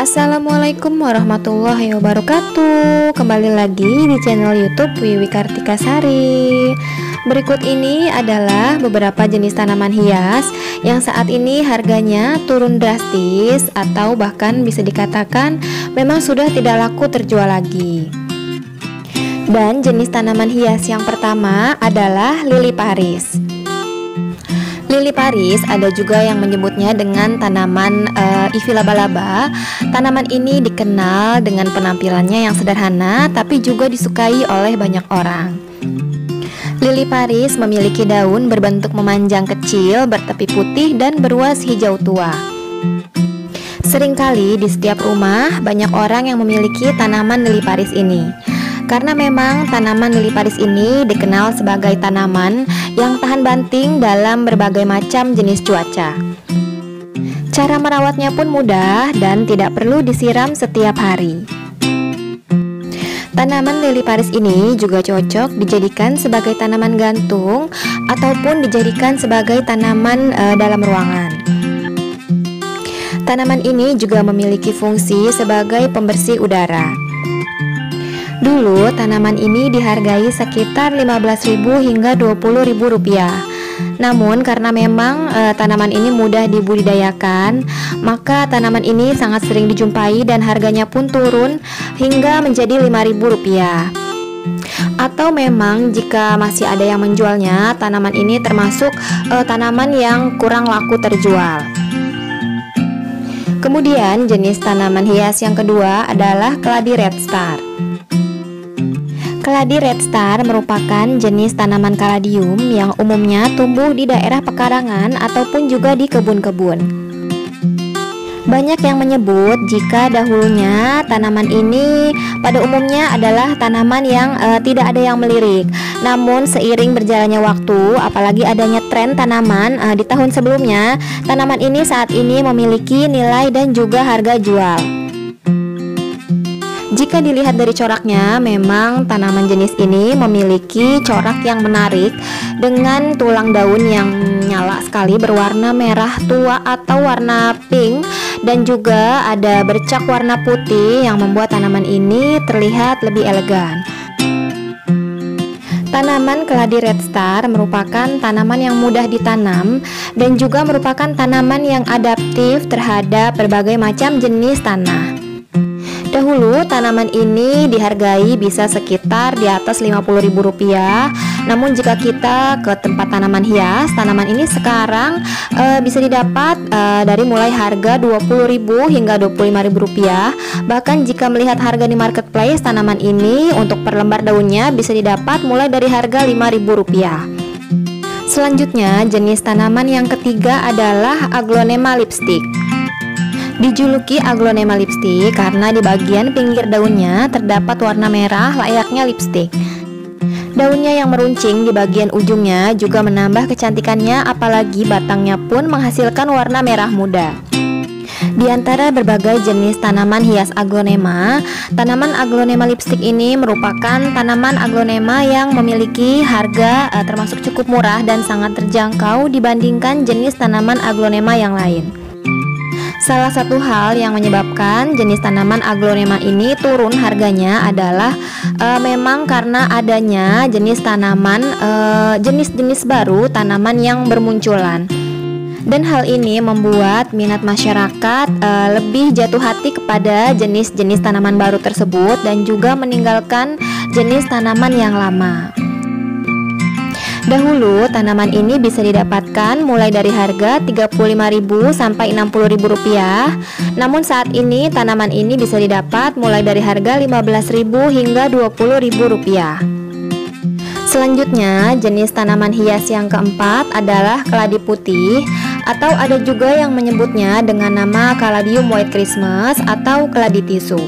Assalamualaikum warahmatullahi wabarakatuh. Kembali lagi di channel YouTube Wiwi Kartika Sari. Berikut ini adalah beberapa jenis tanaman hias yang saat ini harganya turun drastis atau bahkan bisa dikatakan memang sudah tidak laku terjual lagi. Dan jenis tanaman hias yang pertama adalah lili Paris. Lili Paris ada juga yang menyebutnya dengan tanaman Ivy laba-laba. Tanaman ini dikenal dengan penampilannya yang sederhana tapi juga disukai oleh banyak orang. Lili Paris memiliki daun berbentuk memanjang kecil, bertepi putih dan beruas hijau tua. Seringkali di setiap rumah banyak orang yang memiliki tanaman lili Paris ini. Karena memang tanaman lili Paris ini dikenal sebagai tanaman yang tahan banting dalam berbagai macam jenis cuaca. Cara merawatnya pun mudah dan tidak perlu disiram setiap hari. Tanaman lili Paris ini juga cocok dijadikan sebagai tanaman gantung ataupun dijadikan sebagai tanaman dalam ruangan. Tanaman ini juga memiliki fungsi sebagai pembersih udara. Dulu tanaman ini dihargai sekitar 15.000 hingga 20.000 rupiah. Namun karena memang tanaman ini mudah dibudidayakan, maka tanaman ini sangat sering dijumpai dan harganya pun turun hingga menjadi 5.000 rupiah. Atau memang jika masih ada yang menjualnya, tanaman ini termasuk tanaman yang kurang laku terjual. Kemudian jenis tanaman hias yang kedua adalah keladi red star. Keladi red star merupakan jenis tanaman kaladium yang umumnya tumbuh di daerah pekarangan ataupun juga di kebun-kebun. Banyak yang menyebut jika dahulunya tanaman ini pada umumnya adalah tanaman yang tidak ada yang melirik. Namun seiring berjalannya waktu, apalagi adanya tren tanaman di tahun sebelumnya, tanaman ini saat ini memiliki nilai dan juga harga jual. Jika dilihat dari coraknya, memang tanaman jenis ini memiliki corak yang menarik dengan tulang daun yang nyala sekali berwarna merah tua atau warna pink, dan juga ada bercak warna putih yang membuat tanaman ini terlihat lebih elegan. Tanaman keladi red star merupakan tanaman yang mudah ditanam dan juga merupakan tanaman yang adaptif terhadap berbagai macam jenis tanah. Dahulu tanaman ini dihargai bisa sekitar di atas 50.000 rupiah. Namun jika kita ke tempat tanaman hias, tanaman ini sekarang bisa didapat dari mulai harga 20.000 hingga 25.000 rupiah. Bahkan jika melihat harga di marketplace, tanaman ini untuk per lembar daunnya bisa didapat mulai dari harga 5.000 rupiah. Selanjutnya jenis tanaman yang ketiga adalah aglonema lipstick. Dijuluki aglonema lipstick karena di bagian pinggir daunnya terdapat warna merah layaknya lipstick. Daunnya yang meruncing di bagian ujungnya juga menambah kecantikannya, apalagi batangnya pun menghasilkan warna merah muda. Di antara berbagai jenis tanaman hias aglonema, tanaman aglonema lipstick ini merupakan tanaman aglonema yang memiliki harga termasuk cukup murah dan sangat terjangkau dibandingkan jenis tanaman aglonema yang lain. Salah satu hal yang menyebabkan jenis tanaman aglonema ini turun harganya adalah memang karena adanya jenis tanaman jenis-jenis baru tanaman yang bermunculan. Dan hal ini membuat minat masyarakat lebih jatuh hati kepada jenis-jenis tanaman baru tersebut dan juga meninggalkan jenis tanaman yang lama. Dahulu tanaman ini bisa didapatkan mulai dari harga 35.000 sampai 60.000 rupiah. Namun saat ini tanaman ini bisa didapat mulai dari harga 15.000 hingga 20.000 rupiah. Selanjutnya jenis tanaman hias yang keempat adalah keladi putih, atau ada juga yang menyebutnya dengan nama Caladium White Christmas atau keladi tisu.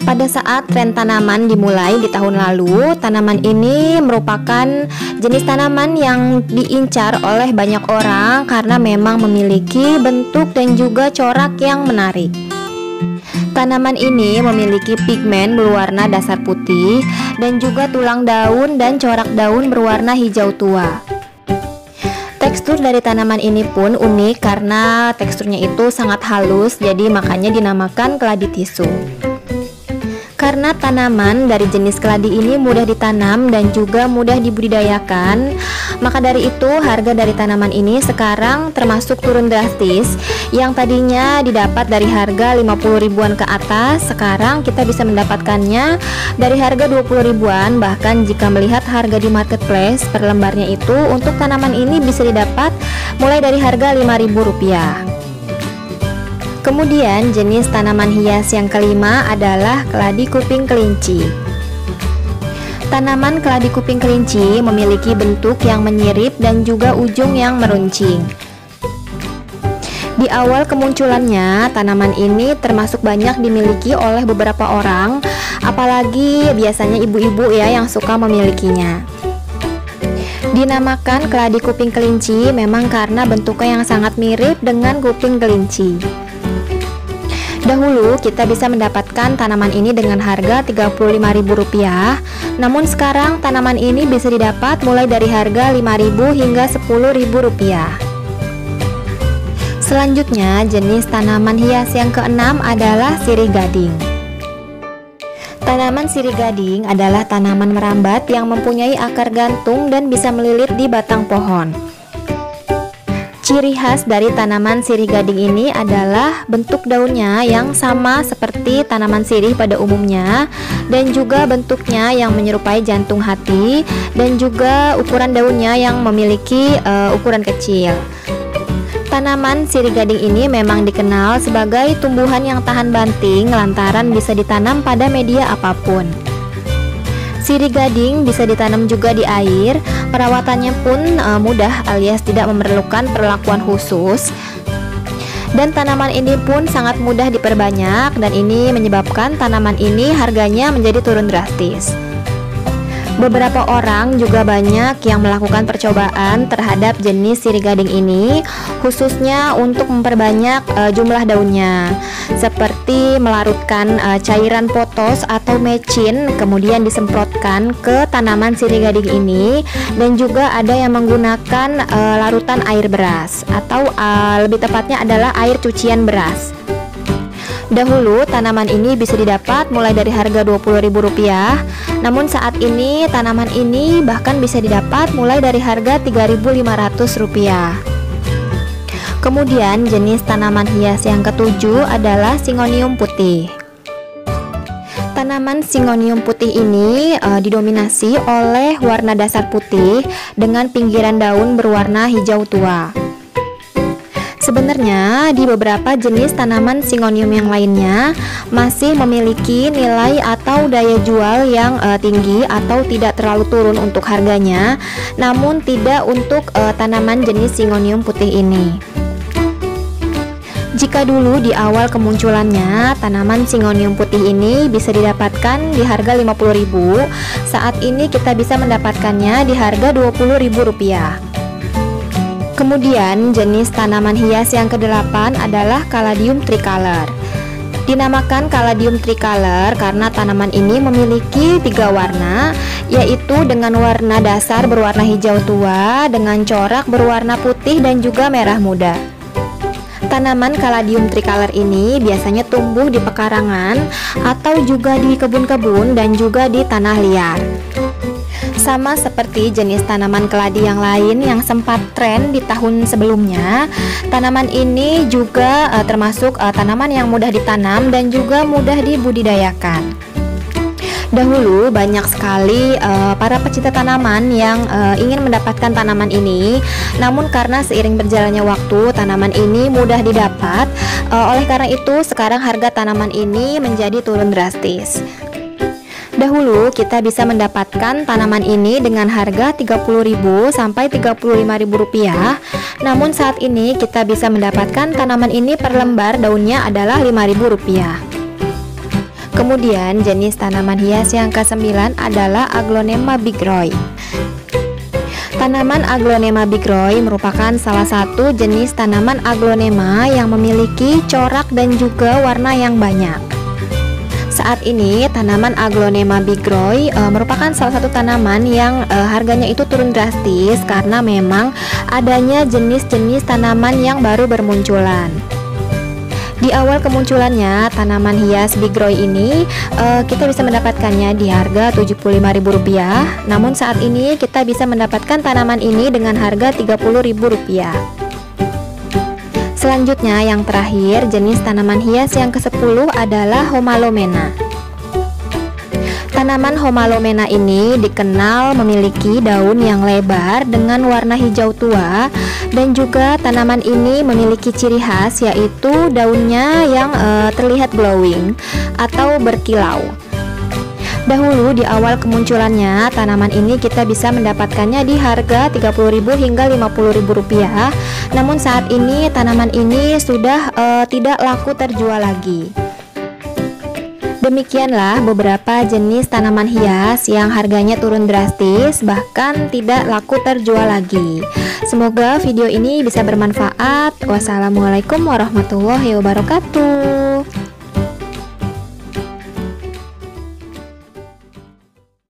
Pada saat tren tanaman dimulai di tahun lalu, tanaman ini merupakan jenis tanaman yang diincar oleh banyak orang karena memang memiliki bentuk dan juga corak yang menarik. Tanaman ini memiliki pigmen berwarna dasar putih dan juga tulang daun dan corak daun berwarna hijau tua. Tekstur dari tanaman ini pun unik karena teksturnya itu sangat halus, jadi makanya dinamakan keladi tisu. Karena tanaman dari jenis keladi ini mudah ditanam dan juga mudah dibudidayakan, maka dari itu harga dari tanaman ini sekarang termasuk turun drastis. Yang tadinya didapat dari harga 50 ribuan ke atas, sekarang kita bisa mendapatkannya dari harga 20 ribuan. Bahkan jika melihat harga di marketplace per lembarnya itu untuk tanaman ini bisa didapat mulai dari harga Rp5.000. Kemudian jenis tanaman hias yang kelima adalah keladi kuping kelinci. Tanaman keladi kuping kelinci memiliki bentuk yang menyirip dan juga ujung yang meruncing. Di awal kemunculannya, tanaman ini termasuk banyak dimiliki oleh beberapa orang, apalagi biasanya ibu-ibu ya yang suka memilikinya. Dinamakan keladi kuping kelinci memang karena bentuknya yang sangat mirip dengan kuping kelinci. Dahulu kita bisa mendapatkan tanaman ini dengan harga Rp35.000, namun sekarang tanaman ini bisa didapat mulai dari harga Rp5.000 hingga Rp10.000. Selanjutnya, jenis tanaman hias yang keenam adalah sirih gading. Tanaman sirih gading adalah tanaman merambat yang mempunyai akar gantung dan bisa melilit di batang pohon. Ciri khas dari tanaman sirih gading ini adalah bentuk daunnya yang sama seperti tanaman sirih pada umumnya, dan juga bentuknya yang menyerupai jantung hati, dan juga ukuran daunnya yang memiliki ukuran kecil. Tanaman sirih gading ini memang dikenal sebagai tumbuhan yang tahan banting lantaran bisa ditanam pada media apapun. Sirih gading bisa ditanam juga di air, perawatannya pun mudah alias tidak memerlukan perlakuan khusus. Dan tanaman ini pun sangat mudah diperbanyak, dan ini menyebabkan tanaman ini harganya menjadi turun drastis. Beberapa orang juga banyak yang melakukan percobaan terhadap jenis sirih gading ini, khususnya untuk memperbanyak jumlah daunnya, seperti melarutkan cairan potos atau mecin kemudian disemprotkan ke tanaman sirih gading ini, dan juga ada yang menggunakan larutan air beras atau lebih tepatnya adalah air cucian beras. Dahulu tanaman ini bisa didapat mulai dari harga Rp20.000, namun saat ini tanaman ini bahkan bisa didapat mulai dari harga Rp3.500. Kemudian jenis tanaman hias yang ketujuh adalah Syngonium putih. Tanaman Syngonium putih ini didominasi oleh warna dasar putih dengan pinggiran daun berwarna hijau tua. Sebenarnya di beberapa jenis tanaman Syngonium yang lainnya masih memiliki nilai atau daya jual yang tinggi atau tidak terlalu turun untuk harganya, namun tidak untuk tanaman jenis Syngonium putih ini. Jika dulu di awal kemunculannya tanaman Syngonium putih ini bisa didapatkan di harga Rp50.000, saat ini kita bisa mendapatkannya di harga Rp20.000. Kemudian jenis tanaman hias yang kedelapan adalah Caladium tricolor. Dinamakan Caladium tricolor karena tanaman ini memiliki 3 warna, yaitu dengan warna dasar berwarna hijau tua, dengan corak berwarna putih dan juga merah muda. Tanaman Caladium tricolor ini biasanya tumbuh di pekarangan atau juga di kebun-kebun dan juga di tanah liar. Sama seperti jenis tanaman keladi yang lain yang sempat tren di tahun sebelumnya, tanaman ini juga termasuk tanaman yang mudah ditanam dan juga mudah dibudidayakan. Dahulu banyak sekali para pecinta tanaman yang ingin mendapatkan tanaman ini, namun karena seiring berjalannya waktu tanaman ini mudah didapat, oleh karena itu sekarang harga tanaman ini menjadi turun drastis. Dahulu kita bisa mendapatkan tanaman ini dengan harga Rp30.000 sampai Rp35.000, namun saat ini kita bisa mendapatkan tanaman ini per lembar daunnya adalah Rp5.000. Kemudian jenis tanaman hias yang ke-9 adalah Aglonema bigroy. Tanaman Aglonema bigroy merupakan salah satu jenis tanaman aglonema yang memiliki corak dan juga warna yang banyak. saat ini tanaman Aglonema bigroy merupakan salah satu tanaman yang harganya itu turun drastis karena memang adanya jenis-jenis tanaman yang baru bermunculan. Di awal kemunculannya tanaman hias bigroy ini kita bisa mendapatkannya di harga Rp75.000, namun saat ini kita bisa mendapatkan tanaman ini dengan harga Rp30.000. Selanjutnya yang terakhir, jenis tanaman hias yang ke-10 adalah Homalomena. Tanaman Homalomena ini dikenal memiliki daun yang lebar dengan warna hijau tua, dan juga tanaman ini memiliki ciri khas yaitu daunnya yang terlihat glowing atau berkilau. Dahulu di awal kemunculannya tanaman ini kita bisa mendapatkannya di harga Rp30.000 hingga Rp50.000, namun saat ini tanaman ini sudah tidak laku terjual lagi. Demikianlah beberapa jenis tanaman hias yang harganya turun drastis bahkan tidak laku terjual lagi. Semoga video ini bisa bermanfaat. Wassalamualaikum warahmatullahi wabarakatuh.